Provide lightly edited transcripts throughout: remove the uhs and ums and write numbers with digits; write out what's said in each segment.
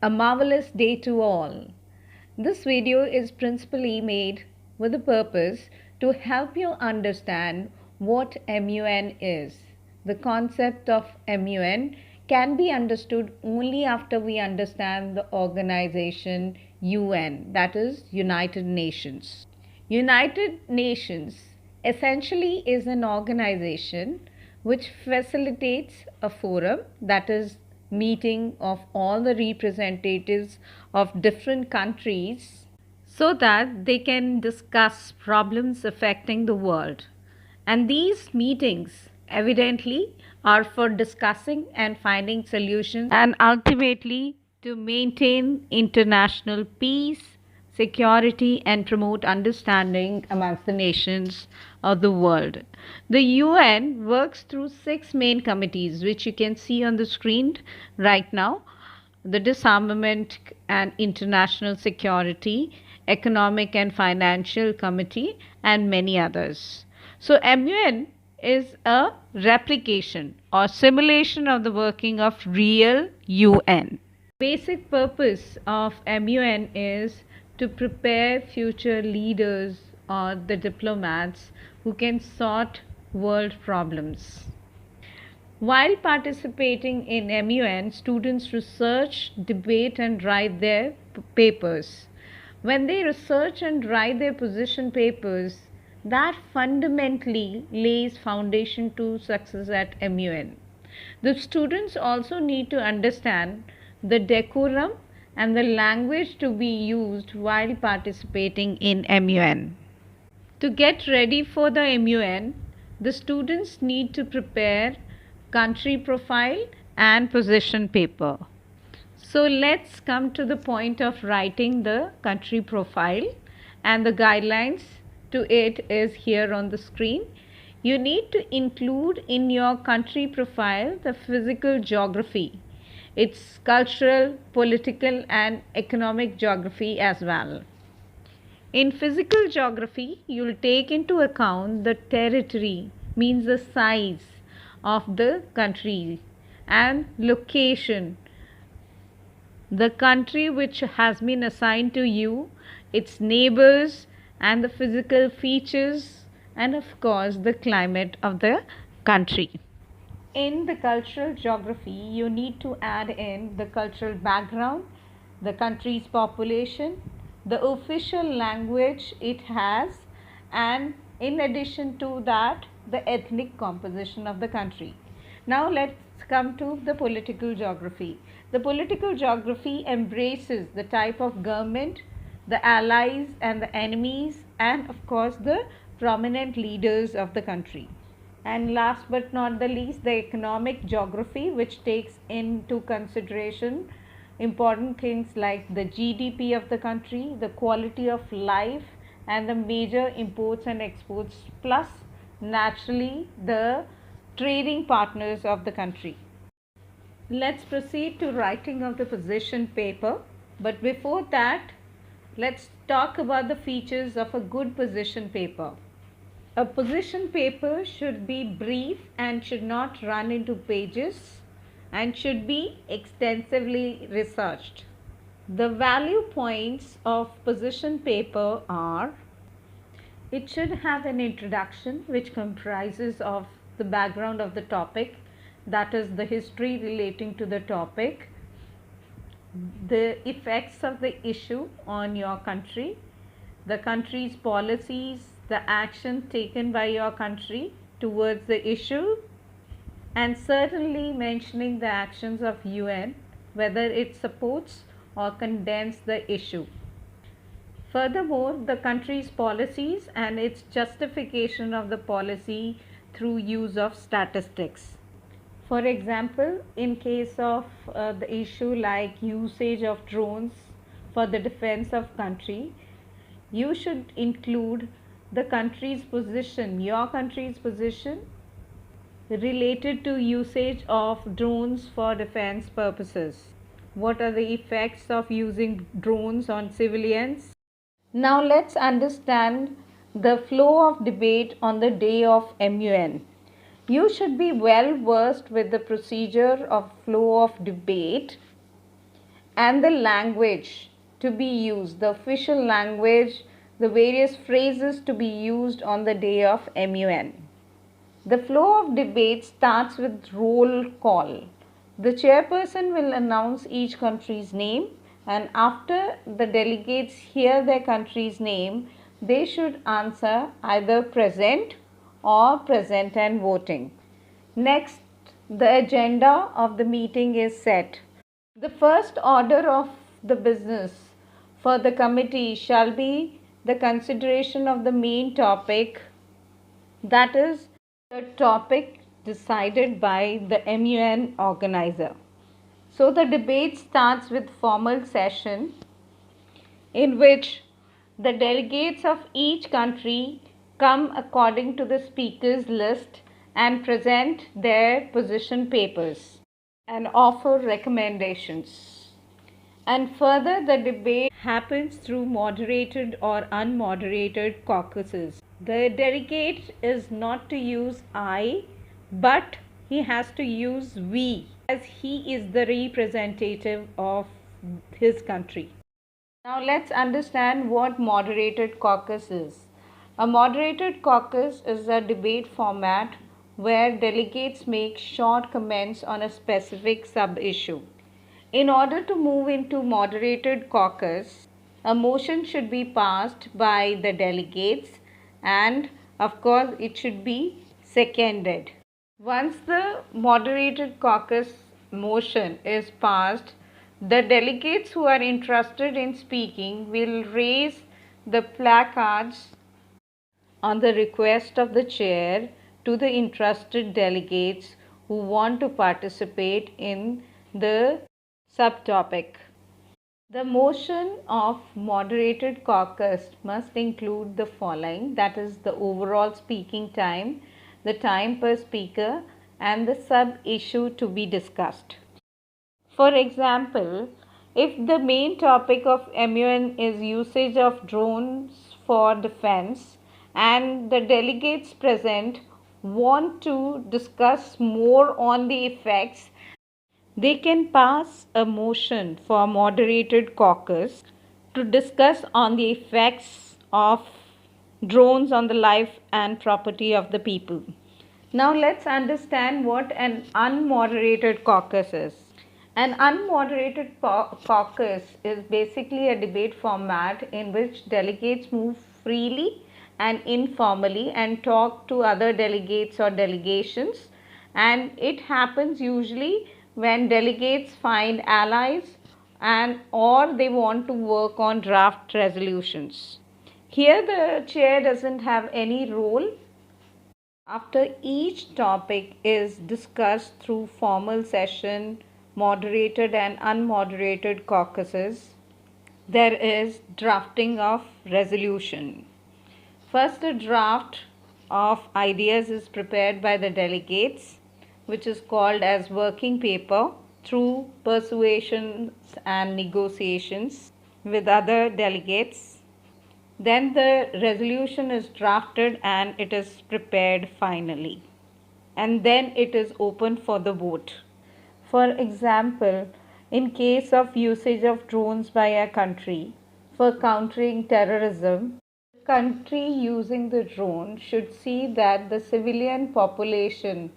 A marvelous day to all. This video is principally made with the purpose to help you understand what MUN is. The concept of MUN can be understood only after we understand the organization UN, that is United Nations. United Nations essentially is an organization which facilitates a forum, that is meeting of all the representatives of different countries, so that they can discuss problems affecting the world. And these meetings evidently are for discussing and finding solutions and ultimately to maintain international peace, security, and promote understanding amongst the nations of the world. The UN works through 6 main committees, which you can see on the screen right now: the Disarmament and International Security, Economic and Financial Committee, and many others. So, MUN is a replication or simulation of the working of real UN. Basic purpose of MUN is to prepare future leaders or the diplomats who can sort world problems. While participating in MUN, students research, debate, and write their papers. When they research and write their position papers, that fundamentally lays foundation to success at MUN. The students also need to understand the decorum and the language to be used while participating in MUN. To get ready for the MUN, the students need to prepare country profile and position paper. So let's come to the point of writing the country profile, and the guidelines to it is here on the screen. You need to include in your country profile the physical geography, its cultural, political, and economic geography as well. In physical geography, you will take into account the territory, means the size of the country, and location, the country which has been assigned to you, its neighbors, and the physical features, and of course the climate of the country. In the cultural geography, you need to add in the cultural background, the country's population, the official language it has, and in addition to that, the ethnic composition of the country. Now let's come to the political geography. The political geography embraces the type of government, the allies and the enemies, and of course the prominent leaders of the country. And last but not the least, the economic geography, which takes into consideration important things like the GDP of the country, the quality of life, and the major imports and exports, plus naturally the trading partners of the country. Let's proceed to writing of the position paper, but before that, let's talk about the features of a good position paper. A position paper should be brief and should not run into pages and should be extensively researched. The value points of position paper are: it should have an introduction which comprises of the background of the topic, that is the history relating to the topic, the effects of the issue on your country, the country's policies, the action taken by your country towards the issue, and certainly mentioning the actions of UN, whether it supports or condemns the issue. Furthermore, the country's policies and its justification of the policy through use of statistics. For example, in case of the issue like usage of drones for the defense of country, you should include the country's position, your country's position related to usage of drones for defense purposes. What are the effects of using drones on civilians? Now let's understand the flow of debate on the day of MUN. You should be well versed with the procedure of flow of debate and the language to be used, the official language, the various phrases to be used on the day of MUN. The flow of debate starts with roll call. The chairperson will announce each country's name, and after the delegates hear their country's name, they should answer either present or present and voting. Next, the agenda of the meeting is set. The first order of the business for the committee shall be the consideration of the main topic, that is, the topic decided by the MUN organizer. So the debate starts with formal session in which the delegates of each country come according to the speakers list and present their position papers and offer recommendations. And further, the debate happens through moderated or unmoderated caucuses. The delegate is not to use I, but he has to use we, as he is the representative of his country. Now let's understand what moderated caucus is. A moderated caucus is a debate format where delegates make short comments on a specific sub-issue. In order to move into moderated caucus, a motion should be passed by the delegates and of course it should be seconded. Once the moderated caucus motion is passed, the delegates who are interested in speaking will raise the placards on the request of the chair to the interested delegates who want to participate in the subtopic. The motion of moderated caucus must include the following, that is the overall speaking time, the time per speaker, and the sub-issue to be discussed. For example, if the main topic of MUN is usage of drones for defense and the delegates present want to discuss more on the effects, they can pass a motion for moderated caucus to discuss on the effects of drones on the life and property of the people. Now let's understand what an unmoderated caucus is. An unmoderated caucus is basically a debate format in which delegates move freely and informally and talk to other delegates or delegations, and it happens usually when delegates find allies and or they want to work on draft resolutions. Here the chair doesn't have any role. After each topic is discussed through formal session, moderated and unmoderated caucuses, there is drafting of resolution. First, a draft of ideas is prepared by the delegates, which is called as working paper, through persuasions and negotiations with other delegates. Then the resolution is drafted and it is prepared finally. And then it is open for the vote. For example, in case of usage of drones by a country for countering terrorism, the country using the drone should see that the civilian population,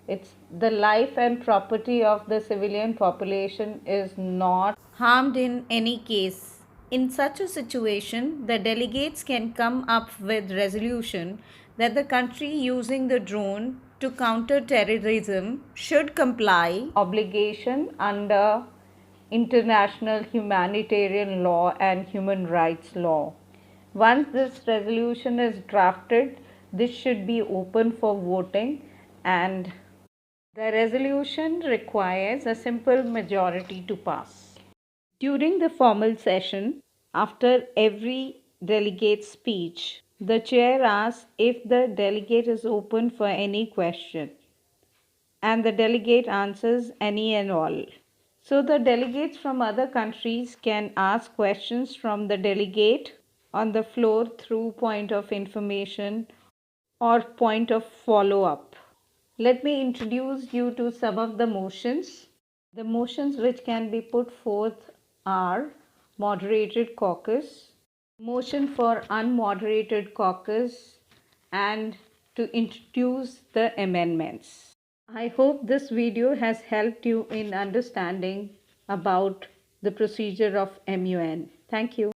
it's the life and property of the civilian population is not harmed in any case. In such a situation, the delegates can come up with resolution that the country using the drone to counter terrorism should comply obligation under international humanitarian law and human rights law. Once this resolution is drafted, this should be open for voting, and the resolution requires a simple majority to pass. During the formal session, after every delegate's speech, the chair asks if the delegate is open for any question, and the delegate answers any and all. So the delegates from other countries can ask questions from the delegate on the floor through point of information or point of follow-up. Let me introduce you to some of the motions. The motions which can be put forth are Moderated Caucus, motion for Unmoderated Caucus, and to introduce the amendments. I hope this video has helped you in understanding about the procedure of MUN. Thank you.